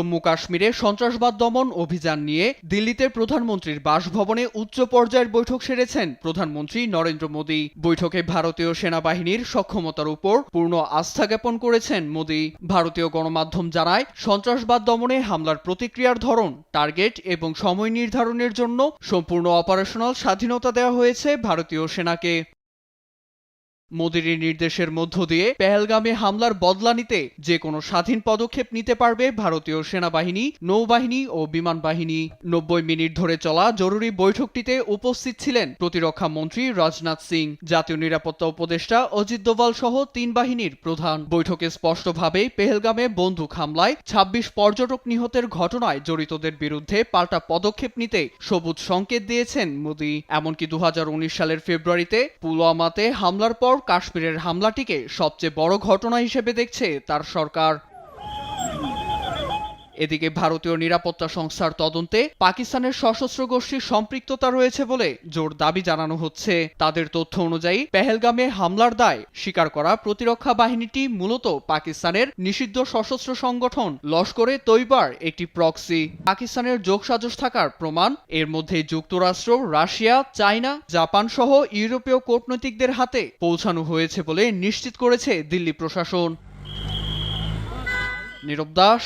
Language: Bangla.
জম্মু কাশ্মীরে সন্ত্রাসবাদ দমন অভিযান নিয়ে দিল্লিতে প্রধানমন্ত্রীর বাসভবনে উচ্চ পর্যায়ের বৈঠক সেরেছেন প্রধানমন্ত্রী নরেন্দ্র মোদী। বৈঠকে ভারতীয় সেনাবাহিনীর সক্ষমতার উপর পূর্ণ আস্থা জ্ঞাপন করেছেন মোদী। ভারতীয় গণমাধ্যম জানায়, সন্ত্রাসবাদ দমনে হামলার প্রতিক্রিয়ার ধরন, টার্গেট এবং সময় নির্ধারণের জন্য সম্পূর্ণ অপারেশনাল স্বাধীনতা দেওয়া হয়েছে ভারতীয় সেনাকে। মোদির নির্দেশের মধ্য দিয়ে পেহেলগামে হামলার বদলা নিতে যে কোনো স্বাধীন পদক্ষেপ নিতে পারবে ভারতীয় সেনাবাহিনী, নৌবাহিনী ও বিমান বাহিনী। 90 মিনিট ধরে চলা জরুরি বৈঠকটিতে উপস্থিত ছিলেন প্রতিরক্ষা মন্ত্রী রাজনাথ সিং, জাতীয় নিরাপত্তা উপদেষ্টা অজিত দোভাল সহ 3 বাহিনীর প্রধান। বৈঠকে স্পষ্টভাবে পেহেলগামে বন্দুক হামলায় 26 পর্যটক নিহতের ঘটনায় জড়িতদের বিরুদ্ধে পাল্টা পদক্ষেপ নিতে সবুজ সংকেত দিয়েছেন মোদি। এমনকি 2019 সালের ফেব্রুয়ারিতে পুলওয়ামাতে হামলার পর কাশ্মীরের হামলাটিকে সবচেয়ে বড় ঘটনা হিসেবে দেখছে তার সরকার। এদিকে ভারতীয় নিরাপত্তা সংস্থার তদন্তে পাকিস্তানের সশস্ত্র গোষ্ঠীর সম্পৃক্ততা রয়েছে বলে জোর দাবি জানানো হচ্ছে। তাদের তথ্য অনুযায়ী পেহেলগামে হামলার দায় স্বীকার করা প্রতিরক্ষা বাহিনীটি মূলত পাকিস্তানের নিষিদ্ধ সশস্ত্র সংগঠন লস্করে তৈবার একটি প্রক্সি। পাকিস্তানের যোগসাজশ থাকার প্রমাণ এর মধ্যে যুক্তরাষ্ট্র, রাশিয়া, চায়না, জাপান সহ ইউরোপীয় কূটনীতিকদের হাতে পৌঁছানো হয়েছে বলে নিশ্চিত করেছে দিল্লি প্রশাসন। নীরব দাস,